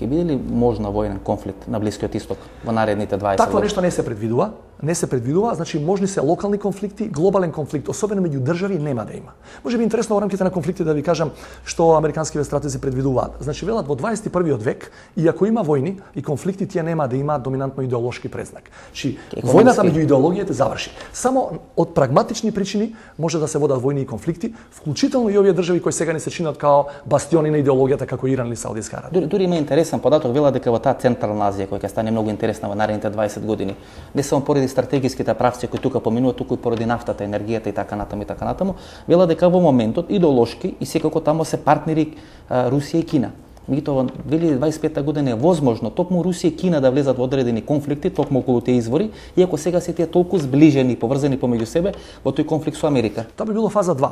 Ќе биде ли можна војнен конфликт на Блискиот исток во наредните 20 години? Такво нешто не се предвидува. Не се предвидува, значи можни се локални конфликти, глобален конфликт, особено меѓу држави нема да има. Може би интересно во рамките на конфликти да ви кажам што американските стратези предвидуваат. Значи велат во 21 век и ако има војни и конфликти, тие нема да имаат доминантно идеолошки предзнак. Значи војната меѓу идеологиите заврши. Само од прагматични причини може да се водат војни и конфликти, вклучително и овие држави кои сега не се чинат као бастиони на идеологијата како Иран или Саудиска Арабија. Дури има интересен податок, вела дека во таа Централна Азија која ќе стане многу интересна во наредните 20 години, не само поради стратегиските правци кои тука поминуваат, туку и поради нафтата, енергијата и така натаму, вела дека во моментот идеолошки и секако тамо се партнери Русија и Кина. Меѓутоа во 2025 година е возможно токму Русија и Кина да влезат во одредени конфликти токму околу тие извори, иако сега се тие толку зближени и поврзани помеѓу себе во тој конфликт со Америка. Тоа би било фаза 2.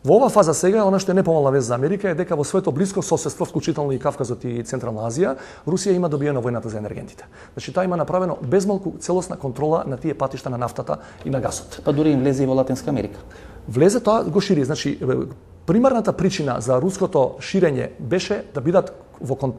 Во ова фаза сега, она што е непомална вест за Америка е дека во своето блиско соседство, вклучително и Кавказот и Централна Азија, Русија има добиено војната за енергентите. Значи таа има направено безмалку целосна контрола на тие патишта на нафтата и на газот. Па дури им влезе и во Латинска Америка. Влезе, тоа го шири, значи примарната причина за руското ширење беше да бидат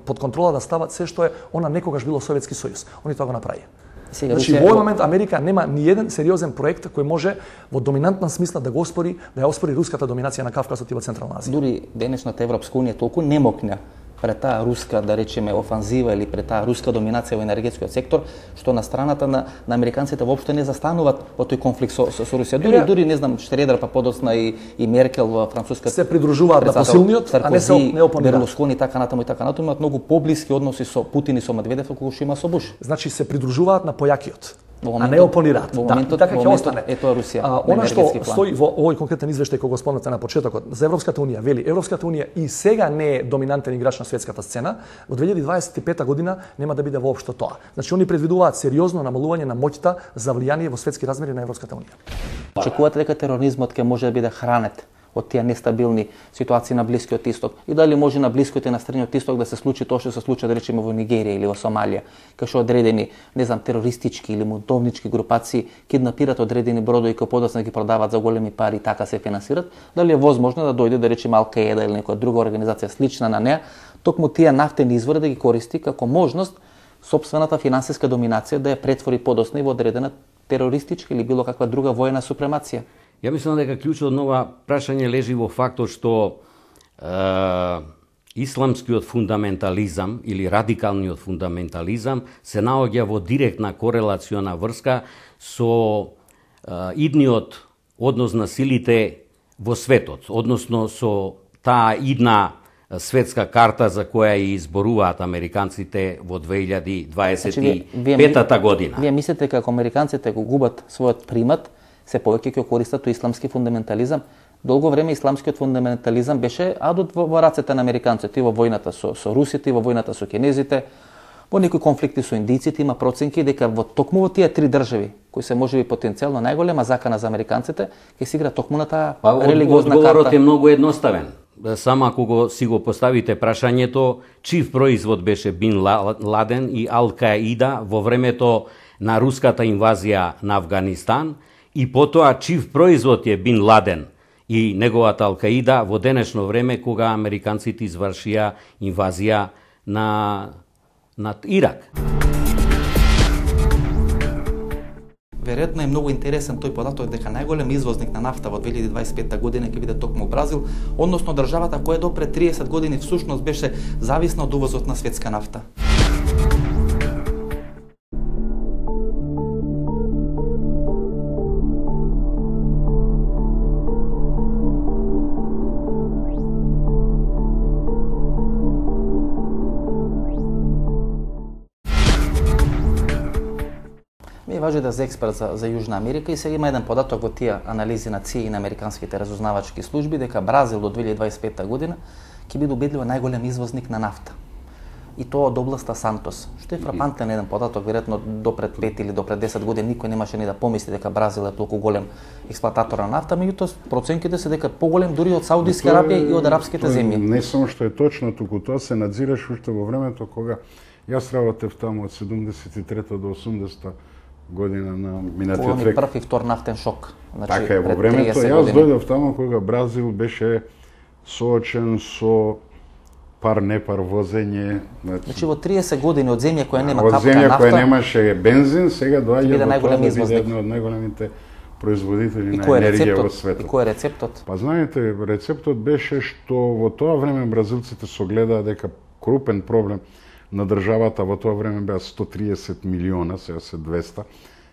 под контрола да стават се што е она некогаш било Советски сојуз. Они тоа го направија. Значи, во овој момент Америка нема ни еден сериозен проект кој може во доминантна смисла да го оспори, да ја оспори руската доминација на Кавказот и во Централна Азија. Дури денешната Европска унија толку не мокна пред таа руска, да речеме, офанзива или пред таа руска доминација во енергетскиот сектор, што на страната на американците воопшто не застануваат во тој конфликт со Русија. Дури не знам, Шредер па подоцна и Меркел во француската се придружуваат на посилниот, а не се не опонираат. Берлускони така натаму имаат многу поблиски односи со Путин и со Медведев колку што има со Буш. Значи се придружуваат на појакиот. А не опонираат. Да, така ќе остане. Ето Русија. Она што стои во овој конкретен извештај кој го спомнате на почетокот за Европската унија, вели Европската унија и сега не е доминантен играч на светската сцена, во 2025 година нема да биде воопшто тоа. Значи они предвидуваат сериозно намалување на моќта за влијание во светски размери на Европската унија. Очекувате дека тероризмот ќе може да биде хранет од тие нестабилни ситуации на Блискиот исток и дали може на Блискиот и на Средниот исток да се случи тоа што се случи да речеме во Нигерија или во Сомалија, кај што одредени, не знам, терористички или бунтовнички групации киднапираат одредени бродови кои подоцна ги продаваат за големи пари и така се финансират, дали е возможно да дојде да речеме Ал-Каеда или некоја друга организација слична на неа, токму тие нафтени извори да ги користи како можност сопствената финансиска доминација да ја претвори подоцна и во одредена терористичка или било каква друга војна супремација. Ја мислам дека клучот на ова прашање лежи во фактот што исламскиот фундаментализам или радикалниот фундаментализам се наоѓа во директна корелациона врска со идниот однос на силите во светот, односно со таа идна светска карта за која ја изборуваат американците во 2025 година. Вие мислите како американците го губат својот примат, се повеќе ќе користат тој исламски фундаментализам. Долго време исламскиот фундаментализам беше адот во рацете на американците, и во војната со русите, и во војната со кинезите, во некои конфликти со индиците. Има проценки дека во токму во тие три држави, кои се можеби потенцијално најголема закана за американците, ќе се игра токму на таа религиозна карта. Одговорот е многу едноставен. Само ако си го поставите прашањето, чив производ беше Бин Ладен и Ал-Каида во времето на руската инвазија на Авганистан, и потоа чив производ е Бин Ладен и неговата Ал-Каида во денешно време кога американците извршија инвазија над Ирак. Веројатно е многу интересен тој податок дека најголем извозник на нафта во 2025 година ќе биде токму Бразил, односно државата која до пред 30 години всушност беше зависна од увозот на светска нафта. Ми важи да за експерт за Јужна Америка и сега има еден податок во тие анализи на ЦИ и на американските разузнавачки служби дека Бразил до 2025 година ќе биде убедливо најголем извозник на нафта. И тоа од областа Сантос. Што е фрапантен еден податок, веројатно до пред 5 или до пред 10 години никој немаше ни да помисли дека Бразил е толку голем експлоататор на нафта, меѓутоа проценките се дека поголем дури од Саудиска Арабија и од арапските земји. Не само што е точно, туку тоа се надзираш уште во времето кога јас работев таму од 73 до 80 година на минатиот век. Прв и втор нафтен шок. Значи, така е, во времето јас дојдов таму кога Бразил беше соочен со пар, непар возење. Значи во 30 години од земја која нема од капка земја нафта, која немаше бензин, сега доаѓа биде до тоа најголем да биде извозник. едно од најголемите производители и на кој е енергија во рецептот? светот. И кој е рецептот? Па знаете, рецептот беше што во тоа време бразилците согледаа дека крупен проблем на државата во тоа време беа 130 милиона, сега се 200,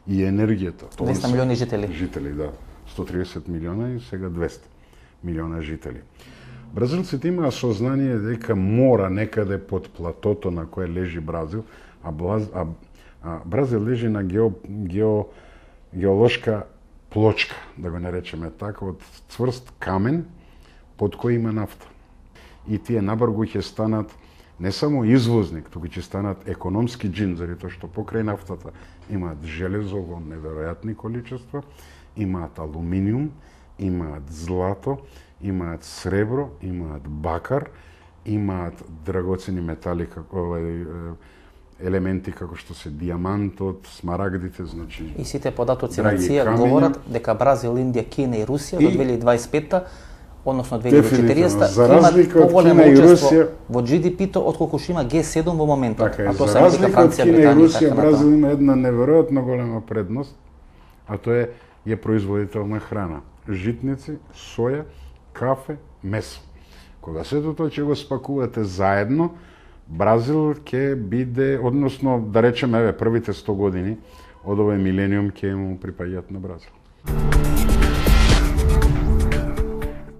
и енергијата. 200 милиони жители. Жители, да. 130 милиона и сега 200 милиона жители. Бразилците имаа сознание дека мора некаде под платото на кое лежи Бразил, Бразил лежи на геолошка плочка, да го наречеме така, од цврст камен под кој има нафта. И тие набргу ќе станат не само извозник, туку ќе станат економски джин, заради тоа што покрај нафтата имаат железо во неверојатни количества, имаат алуминиум, имаат злато, имаат сребро, имаат бакар, имаат драгоцени метали како елементи како што се дијамантот, смарагдите, значи. И сите податоци на драги ЦИА камења. говорат дека Бразил, Индија, Кина и Русија до 2025 односно Дефинитивно, 2040 за имаат разлика од поголемо Кина и учество Русија, во GDP-то отколку што има G7 во моментот. така е, А тоа за се Америка, разлика од Франција, Кина и Британија и Русија, така Бразил натаму. има една неверојатно голема предност, а тоа е производител на храна. Житници, соја, кафе, месо. Кога сето тоа ќе го спакувате заедно, Бразил ќе биде, односно, да речеме, првите 100 години од овој милениум ќе му припаѓаат на Бразил.